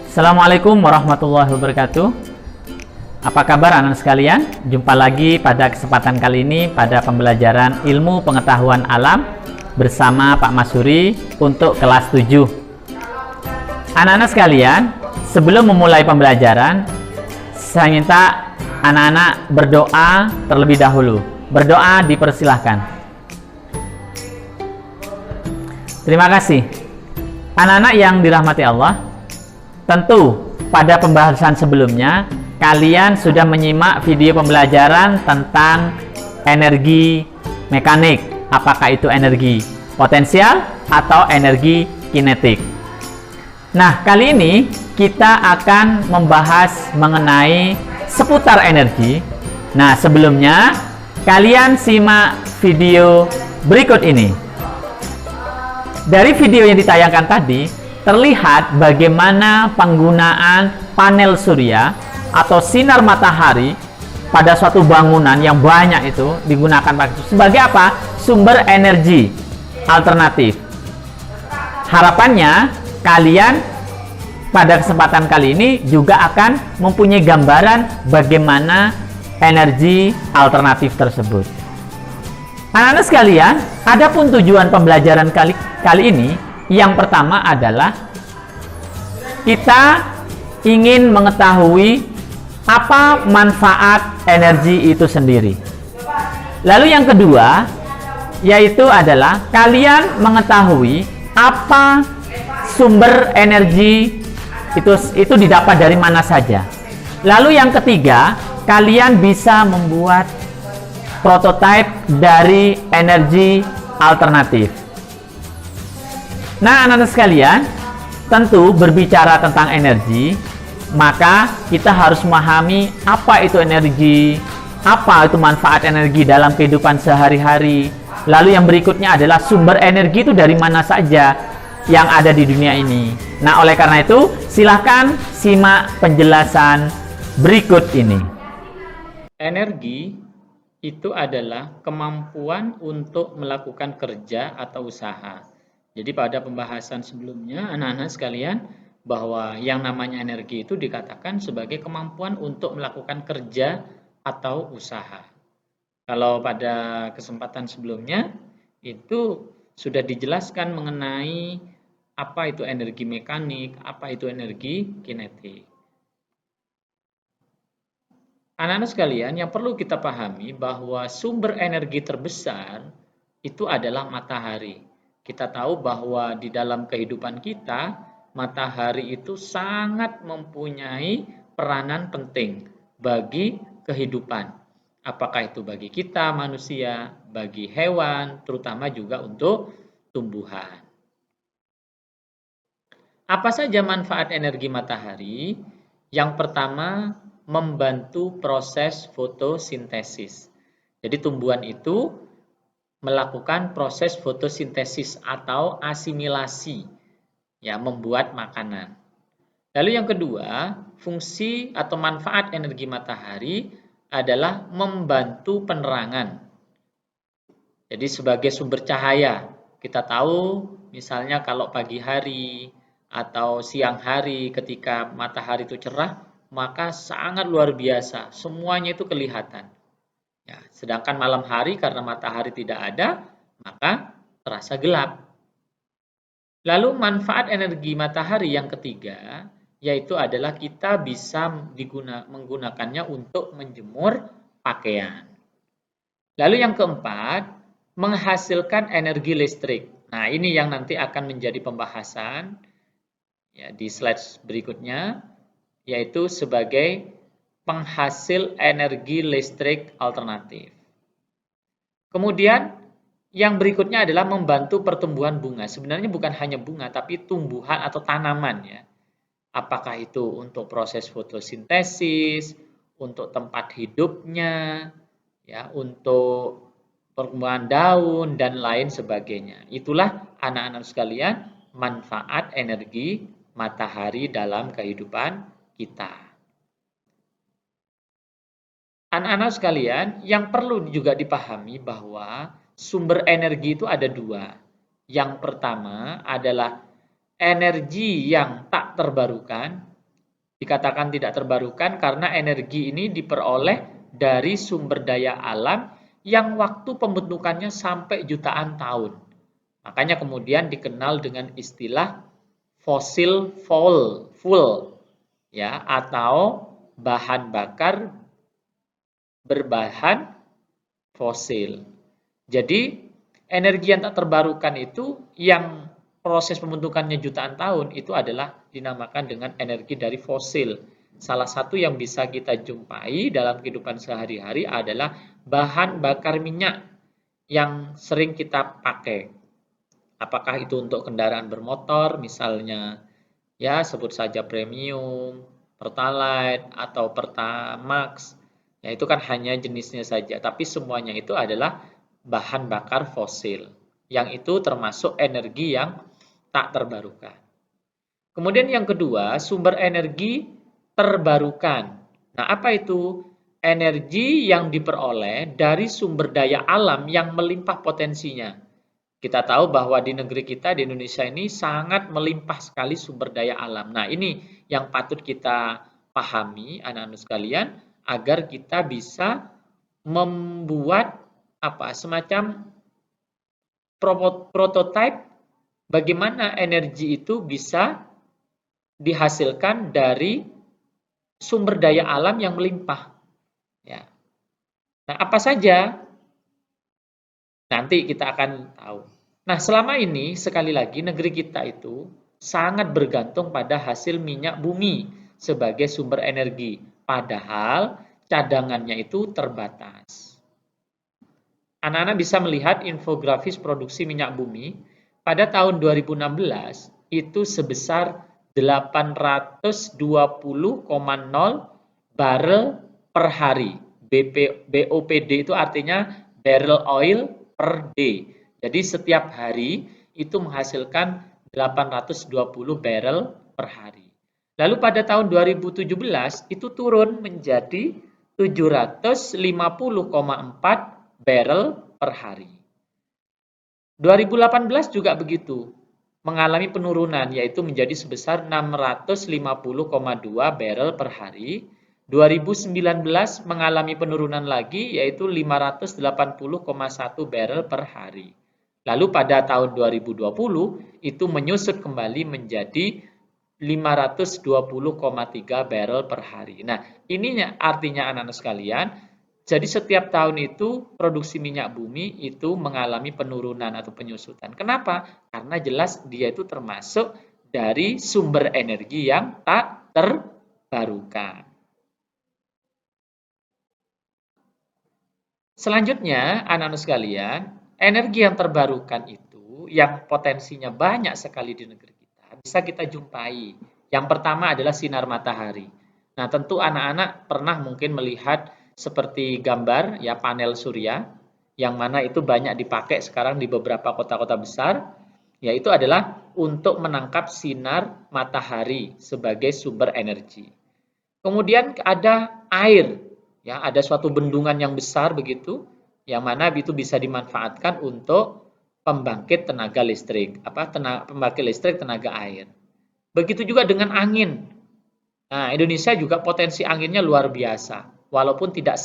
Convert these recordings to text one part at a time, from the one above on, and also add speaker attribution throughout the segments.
Speaker 1: Assalamualaikum warahmatullahi wabarakatuh. Apa kabar anak sekalian? Jumpa lagi pada kesempatan kali ini pada pembelajaran ilmu pengetahuan alam bersama Pak Masuri untuk kelas 7. Anak-anak sekalian, sebelum memulai pembelajaran, saya minta anak-anak berdoa terlebih dahulu. Berdoa dipersilahkan. Terima kasih. Anak-anak yang dirahmati Allah, tentu pada pembahasan sebelumnya kalian sudah menyimak video pembelajaran tentang energi mekanik. Apakah itu energi potensial atau energi kinetik? Nah, kali ini kita akan membahas mengenai seputar energi. Nah, sebelumnya kalian simak video berikut ini. Dari video yang ditayangkan tadi terlihat bagaimana penggunaan panel surya atau sinar matahari pada suatu bangunan yang banyak itu digunakan sebagai apa? Sumber energi alternatif. Harapannya kalian pada kesempatan kali ini juga akan mempunyai gambaran bagaimana energi alternatif tersebut. Anak-anak sekalian, adapun tujuan pembelajaran kali ini yang pertama adalah kita ingin mengetahui apa manfaat energi itu sendiri. Lalu yang kedua yaitu adalah kalian mengetahui apa sumber energi itu didapat dari mana saja. Lalu yang ketiga, kalian bisa membuat prototipe dari energi alternatif. Nah, anak-anak sekalian, tentu berbicara tentang energi, maka kita harus memahami apa itu energi, apa itu manfaat energi dalam kehidupan sehari-hari. Lalu yang berikutnya adalah sumber energi itu dari mana saja yang ada di dunia ini. Nah, oleh karena itu, silahkan simak penjelasan berikut ini. Energi itu adalah kemampuan untuk melakukan kerja atau usaha. Jadi pada pembahasan sebelumnya anak-anak sekalian bahwa yang namanya energi itu dikatakan sebagai kemampuan untuk melakukan kerja atau usaha. Kalau pada kesempatan sebelumnya itu sudah dijelaskan mengenai apa itu energi mekanik, apa itu energi kinetik. Anak-anak sekalian, yang perlu kita pahami bahwa sumber energi terbesar itu adalah matahari. Kita tahu bahwa di dalam kehidupan kita, matahari itu sangat mempunyai peranan penting bagi kehidupan. Apakah itu bagi kita manusia, bagi hewan, terutama juga untuk tumbuhan. Apa saja manfaat energi matahari? Yang pertama, membantu proses fotosintesis. Jadi tumbuhan itu melakukan proses fotosintesis atau asimilasi, ya, membuat makanan. Lalu yang kedua, fungsi atau manfaat energi matahari adalah membantu penerangan. Jadi sebagai sumber cahaya, kita tahu misalnya kalau pagi hari atau siang hari ketika matahari itu cerah, maka sangat luar biasa, semuanya itu kelihatan. Ya, sedangkan malam hari karena matahari tidak ada, maka terasa gelap. Lalu manfaat energi matahari yang ketiga, yaitu adalah kita bisa menggunakannya untuk menjemur pakaian. Lalu yang keempat, menghasilkan energi listrik. Nah, ini yang nanti akan menjadi pembahasan ya, di slide berikutnya, yaitu sebagai penghasil energi listrik alternatif. Kemudian yang berikutnya adalah membantu pertumbuhan bunga. Sebenarnya bukan hanya bunga, tapi tumbuhan atau tanaman ya. Apakah itu untuk proses fotosintesis, untuk tempat hidupnya, ya, untuk perkembangan daun dan lain sebagainya. Itulah anak-anak sekalian manfaat energi matahari dalam kehidupan kita. Anak-anak sekalian, yang perlu juga dipahami bahwa sumber energi itu ada dua. Yang pertama adalah energi yang tak terbarukan dikatakan tidak terbarukan karena energi ini diperoleh dari sumber daya alam yang waktu pembentukannya sampai jutaan tahun. Makanya kemudian dikenal dengan istilah fossil fuel ya, atau bahan bakar berbahan fosil. Jadi energi yang tak terbarukan itu yang proses pembentukannya jutaan tahun itu adalah dinamakan dengan energi dari fosil. Salah satu yang bisa kita jumpai dalam kehidupan sehari-hari adalah bahan bakar minyak yang sering kita pakai. Apakah itu untuk kendaraan bermotor misalnya, ya sebut saja premium, pertalite atau pertamax. Ya itu kan hanya jenisnya saja, tapi semuanya itu adalah bahan bakar fosil. Yang itu termasuk energi yang tak terbarukan. Kemudian yang kedua, sumber energi terbarukan. Nah, apa itu? Energi yang diperoleh dari sumber daya alam yang melimpah potensinya. Kita tahu bahwa di negeri kita, di Indonesia ini sangat melimpah sekali sumber daya alam. Nah, ini yang patut kita pahami, anak-anak sekalian, agar kita bisa membuat semacam prototipe bagaimana energi itu bisa dihasilkan dari sumber daya alam yang melimpah. Ya. Nah, apa saja? Nanti kita akan tahu. Nah, selama ini sekali lagi negeri kita itu sangat bergantung pada hasil minyak bumi sebagai sumber energi. Padahal cadangannya itu terbatas. Anak-anak bisa melihat infografis produksi minyak bumi pada tahun 2016 itu sebesar 820,0 barel per hari. BOPD itu artinya barrel oil per day. Jadi setiap hari itu menghasilkan 820 barrel per hari. Lalu pada tahun 2017 itu turun menjadi 750,4 barrel per hari. 2018 juga begitu, mengalami penurunan yaitu menjadi sebesar 650,2 barrel per hari. 2019 mengalami penurunan lagi yaitu 580,1 barrel per hari. Lalu pada tahun 2020 itu menyusut kembali menjadi 520,3 barrel per hari. Nah, ini artinya anak-anak sekalian, jadi setiap tahun itu produksi minyak bumi itu mengalami penurunan atau penyusutan. Kenapa? Karena jelas dia itu termasuk dari sumber energi yang tak terbarukan. Selanjutnya, anak-anak sekalian, energi yang terbarukan itu yang potensinya banyak sekali di negeri kita, bisa kita jumpai. Yang pertama adalah sinar matahari. Nah, tentu anak-anak pernah mungkin melihat seperti gambar ya panel surya yang mana itu banyak dipakai sekarang di beberapa kota-kota besar, yaitu adalah untuk menangkap sinar matahari sebagai sumber energi. Kemudian ada air, ya ada suatu bendungan yang besar begitu, yang mana itu bisa dimanfaatkan untuk pembangkit tenaga listrik, pembangkit listrik tenaga air. Begitu juga dengan angin. Nah, Indonesia juga potensi anginnya luar biasa. Walaupun tidak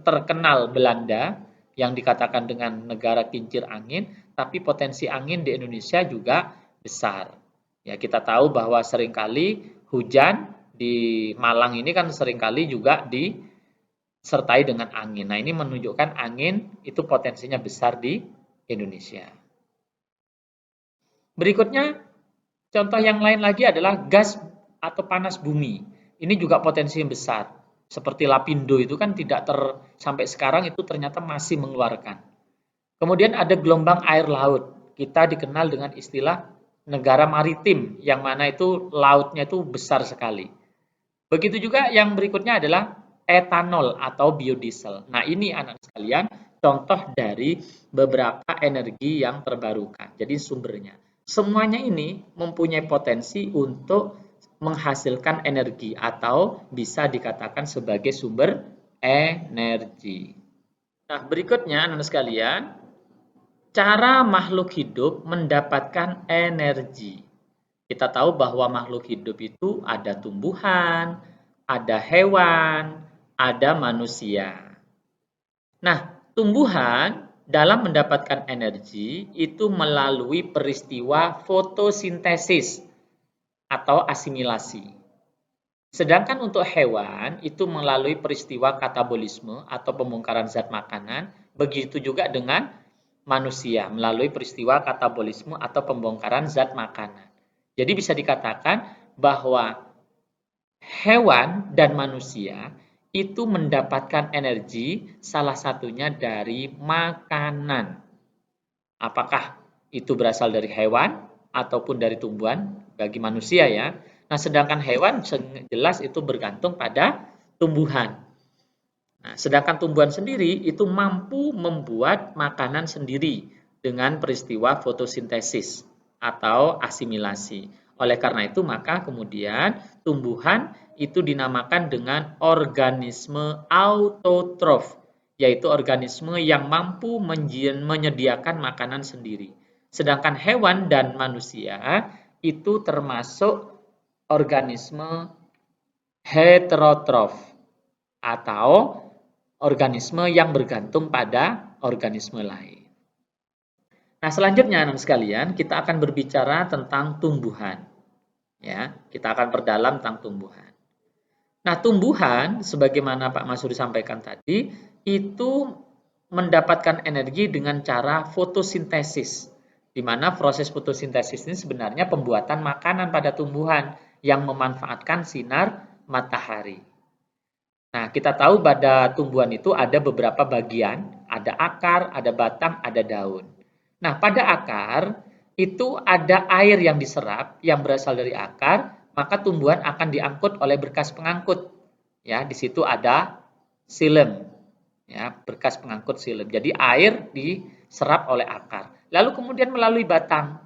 Speaker 1: terkenal Belanda yang dikatakan dengan negara kincir angin, tapi potensi angin di Indonesia juga besar. Ya, kita tahu bahwa seringkali hujan di Malang ini kan seringkali juga disertai dengan angin. Nah, ini menunjukkan angin itu potensinya besar di Indonesia. Berikutnya, contoh yang lain lagi adalah gas atau panas bumi. Ini juga potensi yang besar. Seperti Lapindo itu kan tidak sampai sekarang itu ternyata masih mengeluarkan. Kemudian ada gelombang air laut. Kita dikenal dengan istilah negara maritim, yang mana itu lautnya itu besar sekali. Begitu juga yang berikutnya adalah etanol atau biodiesel. Nah, ini anak sekalian contoh dari beberapa energi yang terbarukan. Jadi sumbernya. Semuanya ini mempunyai potensi untuk menghasilkan energi atau bisa dikatakan sebagai sumber energi. Nah, berikutnya anak sekalian, cara makhluk hidup mendapatkan energi. Kita tahu bahwa makhluk hidup itu ada tumbuhan, ada hewan, ada manusia. Nah, tumbuhan dalam mendapatkan energi itu melalui peristiwa fotosintesis atau asimilasi. Sedangkan untuk hewan itu melalui peristiwa katabolisme atau pembongkaran zat makanan, begitu juga dengan manusia melalui peristiwa katabolisme atau pembongkaran zat makanan. Jadi bisa dikatakan bahwa hewan dan manusia itu mendapatkan energi salah satunya dari makanan. Apakah itu berasal dari hewan ataupun dari tumbuhan bagi manusia ya. Nah, sedangkan hewan jelas itu bergantung pada tumbuhan. Nah, sedangkan tumbuhan sendiri itu mampu membuat makanan sendiri dengan peristiwa fotosintesis atau asimilasi. Oleh karena itu, maka kemudian tumbuhan itu dinamakan dengan organisme autotrof, yaitu organisme yang mampu menyediakan makanan sendiri. Sedangkan hewan dan manusia itu termasuk organisme heterotrof atau organisme yang bergantung pada organisme lain. Nah, selanjutnya anak sekalian, kita akan berbicara tentang tumbuhan. Ya, kita akan perdalam tentang tumbuhan. Nah, tumbuhan sebagaimana Pak Masuri sampaikan tadi, itu mendapatkan energi dengan cara fotosintesis. Di mana proses fotosintesis ini sebenarnya pembuatan makanan pada tumbuhan yang memanfaatkan sinar matahari. Nah, kita tahu pada tumbuhan itu ada beberapa bagian, ada akar, ada batang, ada daun. Nah, pada akar itu ada air yang diserap yang berasal dari akar, maka tumbuhan akan diangkut oleh berkas pengangkut. Ya, di situ ada xilem. Ya, berkas pengangkut xilem. Jadi air diserap oleh akar. Lalu kemudian melalui batang.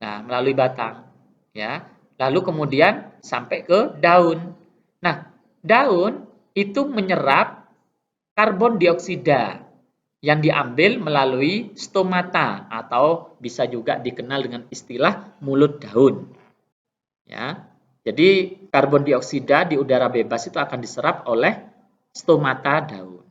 Speaker 1: Nah, melalui batang, ya. Lalu kemudian sampai ke daun. Nah, daun itu menyerap karbon dioksida yang diambil melalui stomata atau bisa juga dikenal dengan istilah mulut daun. Ya. Jadi karbon dioksida di udara bebas itu akan diserap oleh stomata daun.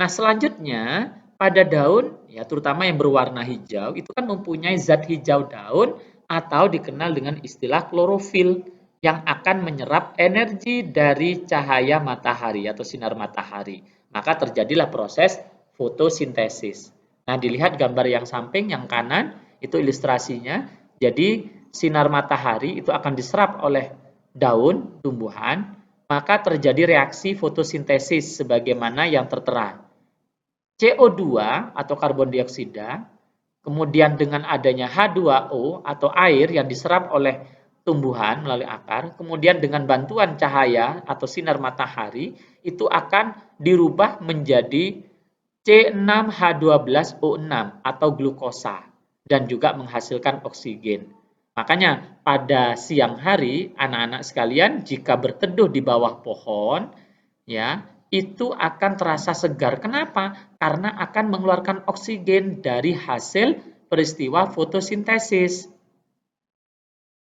Speaker 1: Nah, selanjutnya pada daun ya terutama yang berwarna hijau itu kan mempunyai zat hijau daun atau dikenal dengan istilah klorofil yang akan menyerap energi dari cahaya matahari atau sinar matahari. Maka terjadilah proses fotosintesis. Nah, dilihat gambar yang samping yang kanan itu ilustrasinya. Jadi sinar matahari itu akan diserap oleh daun tumbuhan, maka terjadi reaksi fotosintesis sebagaimana yang tertera. CO2 atau karbon dioksida, kemudian dengan adanya H2O atau air yang diserap oleh tumbuhan melalui akar, kemudian dengan bantuan cahaya atau sinar matahari, itu akan dirubah menjadi C6H12O6 atau glukosa dan juga menghasilkan oksigen. Makanya pada siang hari anak-anak sekalian jika berteduh di bawah pohon ya itu akan terasa segar. Kenapa? Karena akan mengeluarkan oksigen dari hasil peristiwa fotosintesis.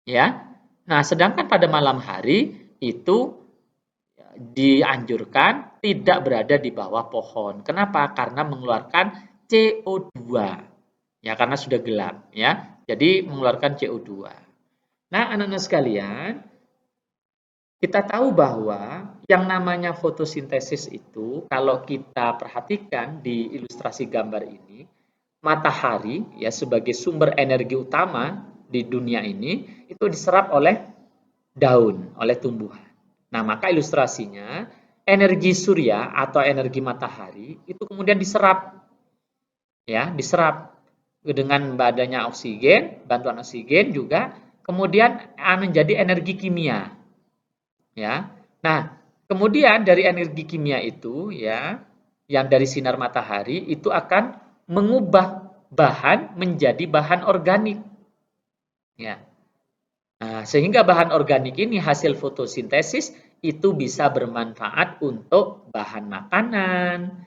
Speaker 1: Ya. Nah, sedangkan pada malam hari itu dianjurkan tidak berada di bawah pohon. Kenapa? Karena mengeluarkan CO2. Ya, karena sudah gelap, ya. Jadi mengeluarkan CO2. Nah, anak-anak sekalian, kita tahu bahwa yang namanya fotosintesis itu kalau kita perhatikan di ilustrasi gambar ini, matahari ya sebagai sumber energi utama di dunia ini itu diserap oleh daun, oleh tumbuhan. Nah, maka ilustrasinya energi surya atau energi matahari itu kemudian diserap ya, diserap dengan adanya oksigen, bantuan oksigen juga kemudian menjadi energi kimia. Ya. Nah, kemudian dari energi kimia itu ya yang dari sinar matahari itu akan mengubah bahan menjadi bahan organik. Ya. Nah, sehingga bahan organik ini hasil fotosintesis itu bisa bermanfaat untuk bahan makanan,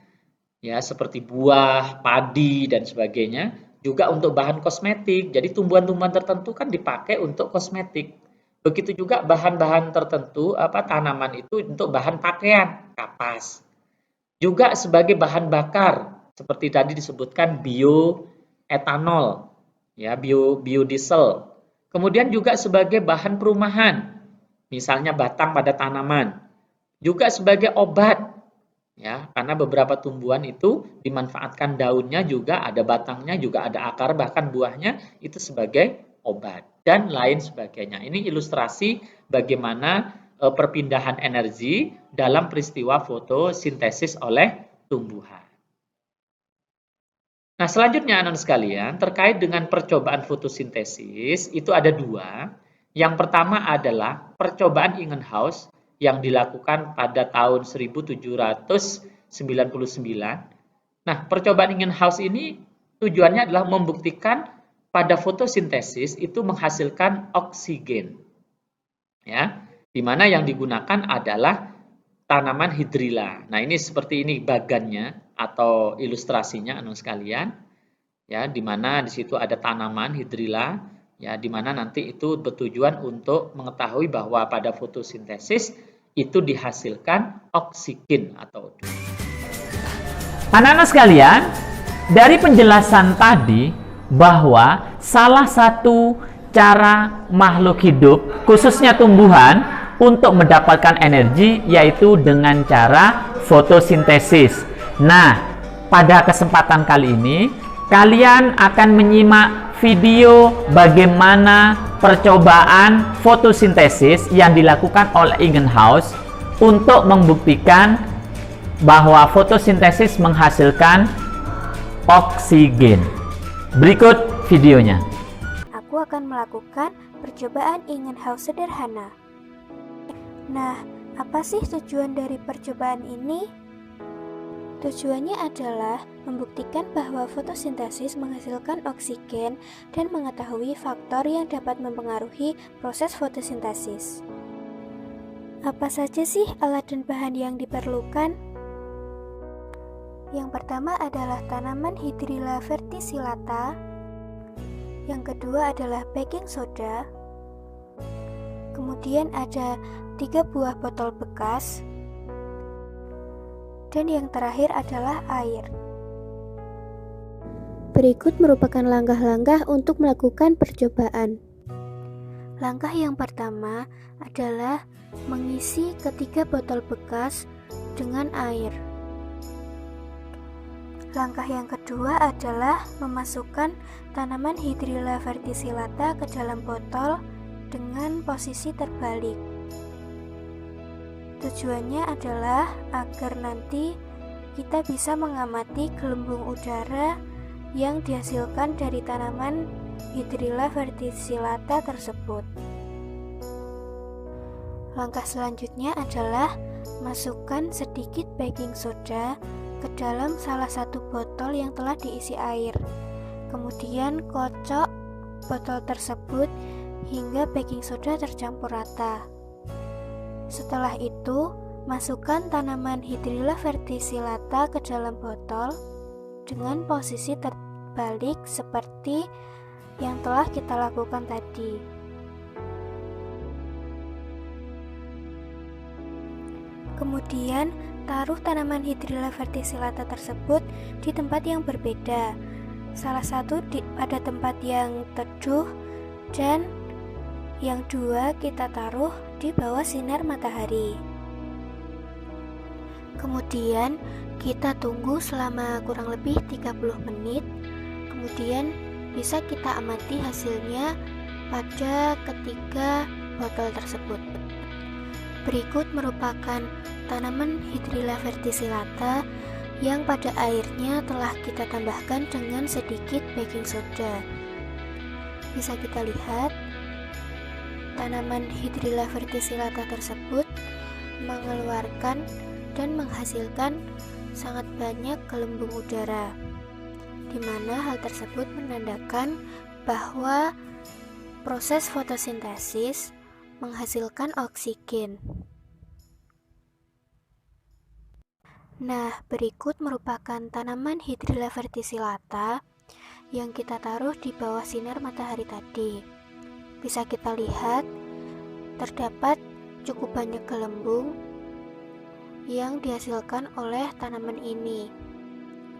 Speaker 1: ya seperti buah, padi dan sebagainya, juga untuk bahan kosmetik. Jadi tumbuhan-tumbuhan tertentu kan dipakai untuk kosmetik. Begitu juga bahan-bahan tertentu, tanaman itu untuk bahan pakaian, kapas. Juga sebagai bahan bakar, seperti tadi disebutkan bioetanol, ya, biodiesel. Kemudian juga sebagai bahan perumahan, misalnya batang pada tanaman. Juga sebagai obat, ya, karena beberapa tumbuhan itu dimanfaatkan daunnya juga, ada batangnya juga, ada akar, bahkan buahnya itu sebagai obat dan lain sebagainya. Ini ilustrasi bagaimana perpindahan energi dalam peristiwa fotosintesis oleh tumbuhan. Nah, selanjutnya anak-anak sekalian, terkait dengan percobaan fotosintesis itu ada dua. Yang pertama adalah percobaan Ingenhousz yang dilakukan pada tahun 1799. Nah, percobaan Ingenhousz ini tujuannya adalah membuktikan pada fotosintesis itu menghasilkan oksigen. Ya, di mana yang digunakan adalah tanaman hidrilla. Nah, ini seperti ini bagannya atau ilustrasinya anak sekalian. Ya, di mana di situ ada tanaman hidrilla, ya, di mana nanti itu bertujuan untuk mengetahui bahwa pada fotosintesis itu dihasilkan oksigen atau O2.
Speaker 2: Anak-anak sekalian, dari penjelasan tadi bahwa salah satu cara makhluk hidup, khususnya tumbuhan, untuk mendapatkan energi yaitu dengan cara fotosintesis. Nah, pada kesempatan kali ini kalian akan menyimak video bagaimana percobaan fotosintesis yang dilakukan oleh Ingenhousz untuk membuktikan bahwa fotosintesis menghasilkan oksigen. Berikut videonya.
Speaker 3: Aku akan melakukan percobaan Ingenhousz sederhana. Nah, apa sih tujuan dari percobaan ini? Tujuannya adalah membuktikan bahwa fotosintesis menghasilkan oksigen dan mengetahui faktor yang dapat mempengaruhi proses fotosintesis. Apa saja sih alat dan bahan yang diperlukan? Yang pertama adalah tanaman Hydrilla verticillata. Yang kedua adalah baking soda. Kemudian ada 3 buah botol bekas. Dan yang terakhir adalah air. Berikut merupakan langkah-langkah untuk melakukan percobaan. Langkah yang pertama adalah mengisi ketiga botol bekas dengan air. Langkah yang kedua adalah memasukkan tanaman Hydrilla verticillata ke dalam botol dengan posisi terbalik. Tujuannya adalah agar nanti kita bisa mengamati gelembung udara yang dihasilkan dari tanaman Hydrilla verticillata tersebut. Langkah selanjutnya adalah masukkan sedikit baking soda ke dalam salah satu botol yang telah diisi air. Kemudian kocok botol tersebut hingga baking soda tercampur rata. Setelah itu, masukkan tanaman Hydrilla verticillata ke dalam botol dengan posisi terbalik seperti yang telah kita lakukan tadi. Kemudian, taruh tanaman Hydrilla verticillata tersebut di tempat yang berbeda. Salah satu pada tempat yang teduh dan yang dua kita taruh di bawah sinar matahari. Kemudian kita tunggu selama kurang lebih 30 menit. Kemudian bisa kita amati hasilnya pada ketiga botol tersebut. Berikut merupakan tanaman Hydrilla verticillata yang pada airnya telah kita tambahkan dengan sedikit baking soda. Bisa kita lihat tanaman Hydrilla verticillata tersebut mengeluarkan dan menghasilkan sangat banyak gelembung udara, di mana hal tersebut menandakan bahwa proses fotosintesis menghasilkan oksigen. Nah, berikut merupakan tanaman Hydrilla verticillata yang kita taruh di bawah sinar matahari tadi. Bisa kita lihat, terdapat cukup banyak gelembung yang dihasilkan oleh tanaman ini.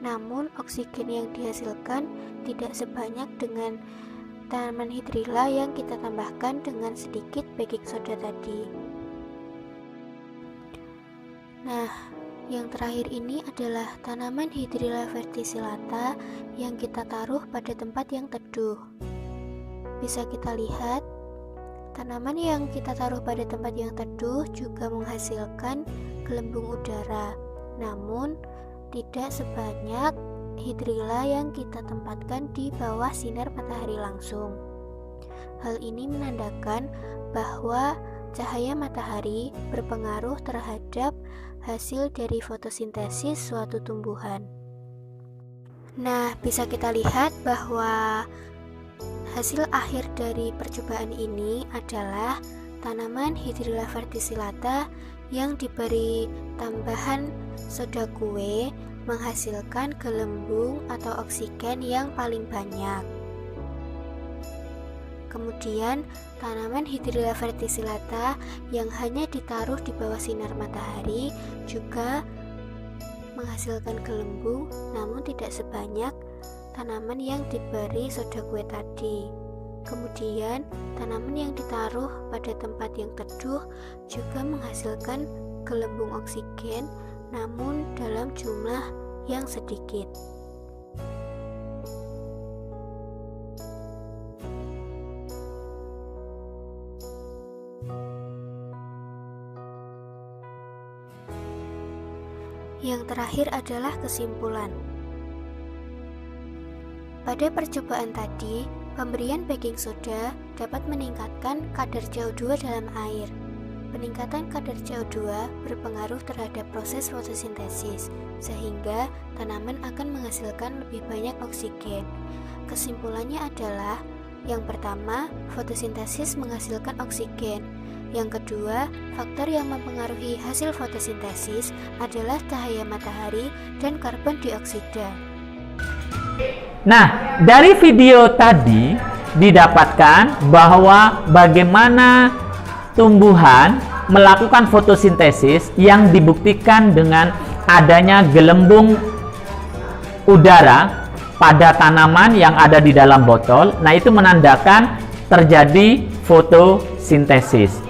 Speaker 3: Namun, oksigen yang dihasilkan tidak sebanyak dengan tanaman hidrilla yang kita tambahkan dengan sedikit baking soda tadi. Nah, yang terakhir ini adalah tanaman Hydrilla verticillata yang kita taruh pada tempat yang teduh. Bisa kita lihat, tanaman yang kita taruh pada tempat yang teduh juga menghasilkan gelembung udara, namun tidak sebanyak hidrilla yang kita tempatkan di bawah sinar matahari langsung. Hal ini menandakan bahwa cahaya matahari berpengaruh terhadap hasil dari fotosintesis suatu tumbuhan. Nah, bisa kita lihat bahwa hasil akhir dari percobaan ini adalah tanaman Hydrilla verticillata yang diberi tambahan soda kue menghasilkan gelembung atau oksigen yang paling banyak. Kemudian, tanaman Hydrilla verticillata yang hanya ditaruh di bawah sinar matahari juga menghasilkan gelembung, namun tidak sebanyak tanaman yang diberi soda kue tadi. Kemudian, tanaman yang ditaruh pada tempat yang teduh juga menghasilkan gelembung oksigen, namun dalam jumlah yang sedikit. Yang terakhir adalah kesimpulan. Pada percobaan tadi, pemberian baking soda dapat meningkatkan kadar CO2 dalam air. Peningkatan kadar CO2 berpengaruh terhadap proses fotosintesis, sehingga tanaman akan menghasilkan lebih banyak oksigen. Kesimpulannya adalah, yang pertama, fotosintesis menghasilkan oksigen. Yang kedua, faktor yang mempengaruhi hasil fotosintesis adalah cahaya matahari dan karbon dioksida.
Speaker 2: Nah, dari video tadi didapatkan bahwa bagaimana tumbuhan melakukan fotosintesis yang dibuktikan dengan adanya gelembung udara pada tanaman yang ada di dalam botol. Nah, itu menandakan terjadi fotosintesis.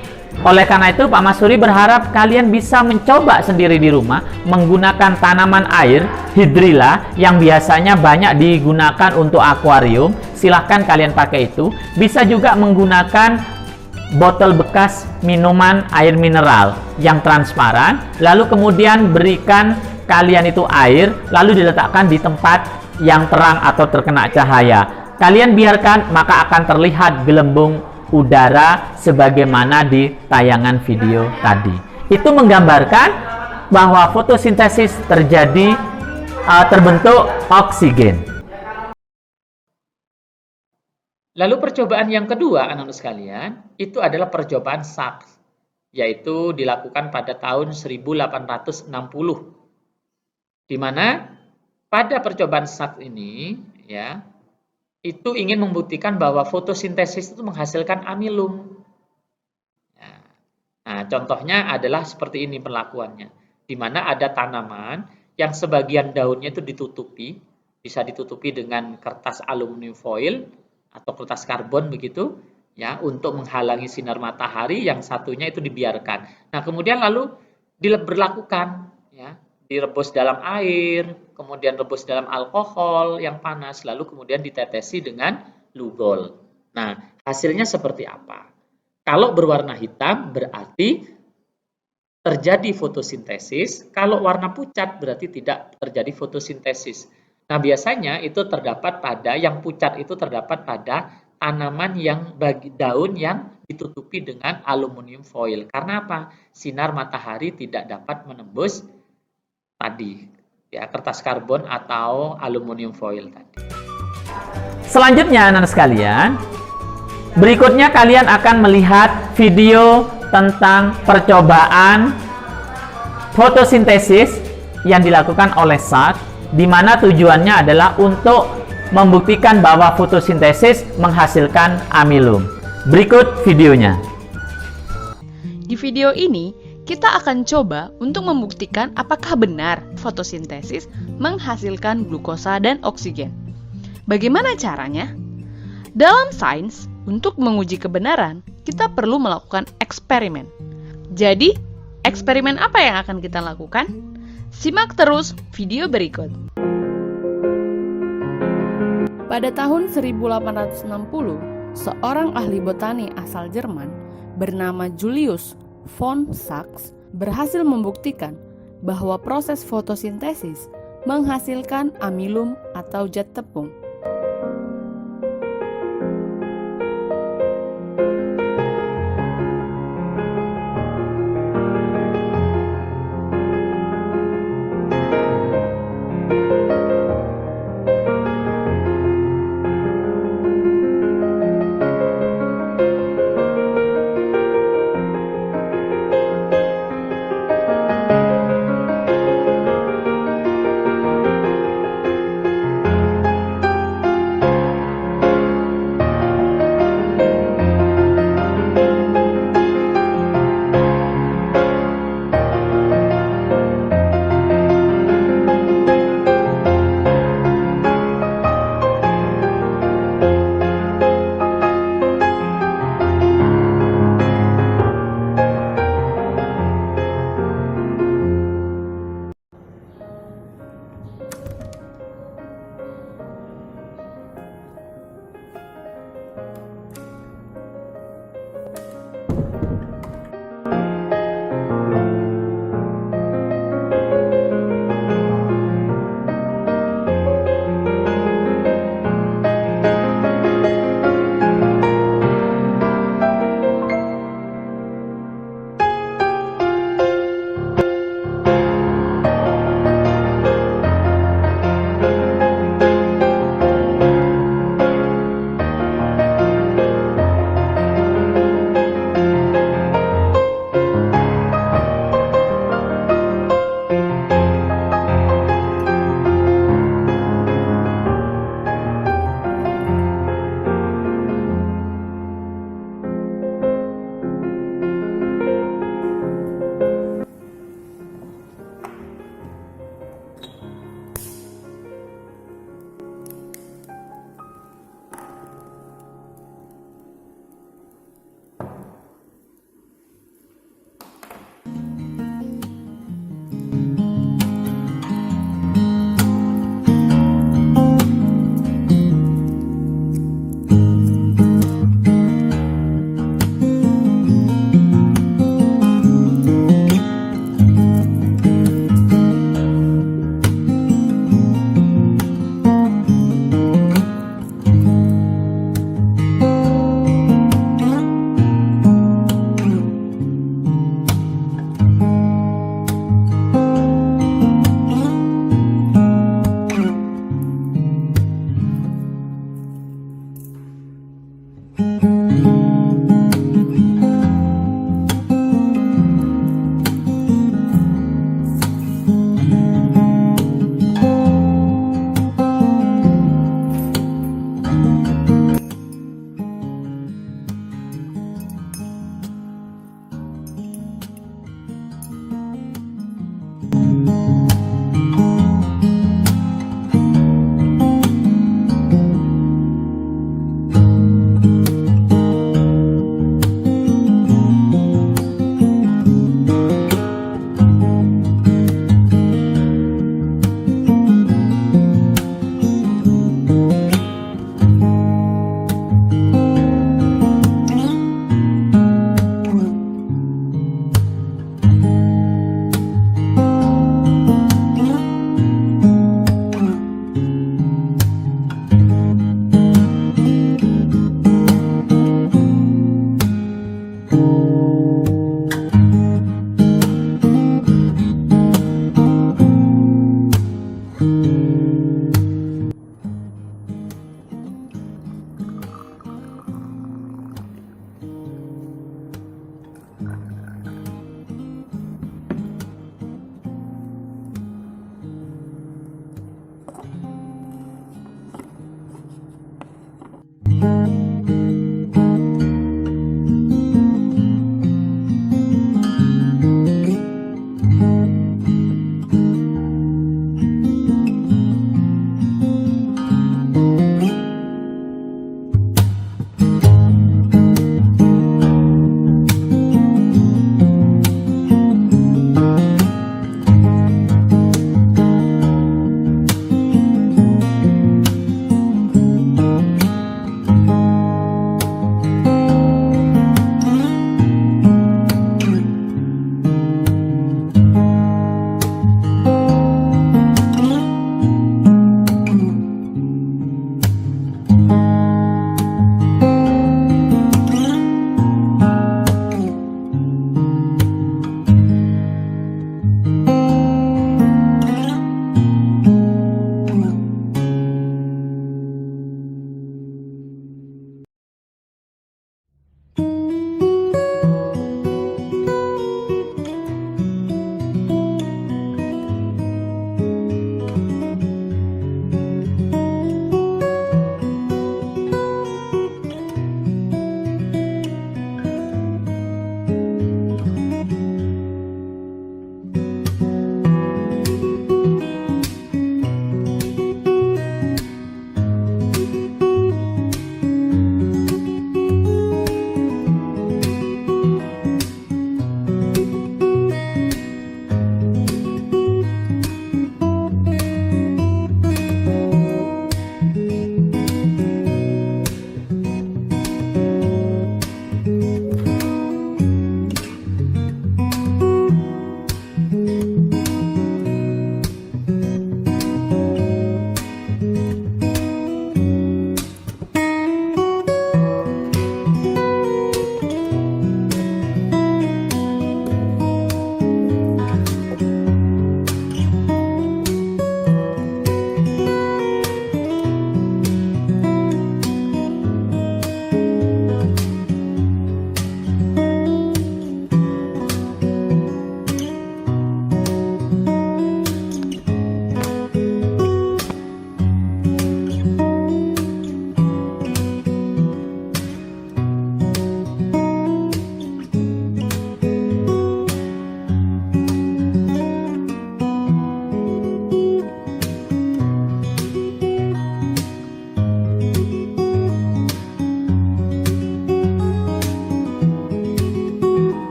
Speaker 2: Oleh karena itu, Pak Masuri berharap kalian bisa mencoba sendiri di rumah menggunakan tanaman air hidrilla yang biasanya banyak digunakan untuk akuarium. Silahkan kalian pakai itu. Bisa juga menggunakan botol bekas minuman air mineral yang transparan, lalu kemudian berikan kalian itu air, lalu diletakkan di tempat yang terang atau terkena cahaya. Kalian biarkan, maka akan terlihat gelembung udara sebagaimana di tayangan video tadi. Itu menggambarkan bahwa fotosintesis terjadi, terbentuk oksigen.
Speaker 1: Lalu percobaan yang kedua, anak-anak sekalian, itu adalah percobaan Sachs, yaitu dilakukan pada tahun 1860. Di mana pada percobaan Sachs ini, ya, itu ingin membuktikan bahwa fotosintesis itu menghasilkan amilum. Nah, contohnya adalah seperti ini perlakuannya, di mana ada tanaman yang sebagian daunnya itu ditutupi, bisa ditutupi dengan kertas aluminium foil atau kertas karbon begitu, ya, untuk menghalangi sinar matahari. Yang satunya itu dibiarkan. Nah, kemudian lalu diberlakukan, ya, direbus dalam air, kemudian rebus dalam alkohol yang panas, lalu kemudian ditetesi dengan lugol. Nah, hasilnya seperti apa? Kalau berwarna hitam berarti terjadi fotosintesis, kalau warna pucat berarti tidak terjadi fotosintesis. Nah, biasanya itu terdapat pada, yang pucat itu terdapat pada tanaman yang daun yang ditutupi dengan aluminium foil. Karena apa? Sinar matahari tidak dapat menembus tadi, ya, kertas karbon atau aluminium foil tadi.
Speaker 2: Selanjutnya, anak-anak sekalian, berikutnya kalian akan melihat video tentang percobaan fotosintesis yang dilakukan oleh Sachs, di mana tujuannya adalah untuk membuktikan bahwa fotosintesis menghasilkan amilum. Berikut videonya.
Speaker 4: Di video ini, kita akan coba untuk membuktikan apakah benar fotosintesis menghasilkan glukosa dan oksigen. Bagaimana caranya? Dalam sains, untuk menguji kebenaran, kita perlu melakukan eksperimen. Jadi, eksperimen apa yang akan kita lakukan? Simak terus video berikut. Pada tahun 1860, seorang ahli botani asal Jerman bernama Julius von Sachs berhasil membuktikan bahwa proses fotosintesis menghasilkan amilum atau zat tepung.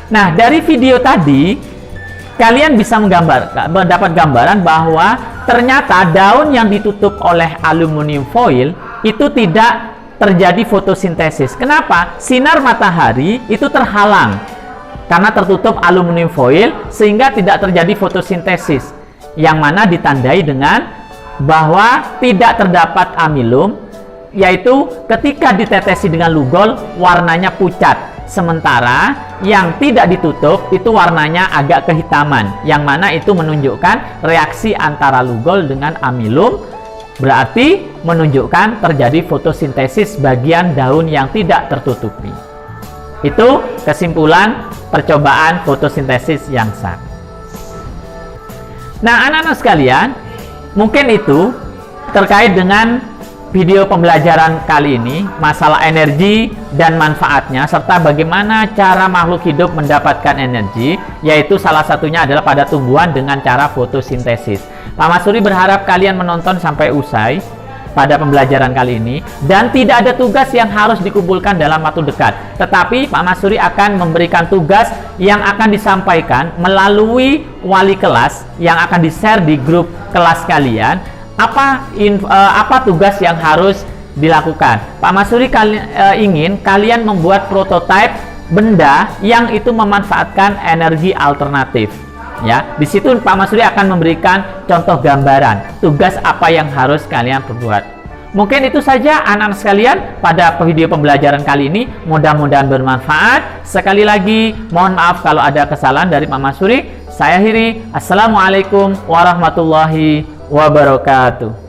Speaker 2: Nah, dari video tadi kalian bisa mendapat gambaran bahwa ternyata daun yang ditutup oleh aluminium foil itu tidak terjadi fotosintesis. Kenapa? Sinar matahari itu terhalang karena tertutup aluminium foil sehingga tidak terjadi fotosintesis, yang mana ditandai dengan bahwa tidak terdapat amilum, yaitu ketika ditetesi dengan lugol warnanya pucat. Sementara yang tidak ditutup itu warnanya agak kehitaman, yang mana itu menunjukkan reaksi antara lugol dengan amilum, berarti menunjukkan terjadi fotosintesis bagian daun yang tidak tertutupi. Itu kesimpulan percobaan fotosintesis yang sah. Nah, anak-anak sekalian, mungkin itu terkait dengan video pembelajaran kali ini, masalah energi dan manfaatnya, serta bagaimana cara makhluk hidup mendapatkan energi, yaitu salah satunya adalah pada tumbuhan dengan cara fotosintesis. Pak Mas Suri berharap kalian menonton sampai usai pada pembelajaran kali ini, dan tidak ada tugas yang harus dikumpulkan dalam waktu dekat. Tetapi Pak Mas Suri akan memberikan tugas yang akan disampaikan melalui wali kelas yang akan di-share di grup kelas kalian. Apa tugas yang harus dilakukan? Pak Mas Suri ingin kalian membuat prototipe benda yang itu memanfaatkan energi alternatif. Ya, di situ Pak Mas Suri akan memberikan contoh gambaran tugas apa yang harus kalian perbuat. Mungkin itu saja anak-anak sekalian pada video pembelajaran kali ini. Mudah-mudahan bermanfaat. Sekali lagi mohon maaf kalau ada kesalahan dari Pak Mas Suri. Saya akhiri. Assalamualaikum warahmatullahi wabarakatuh.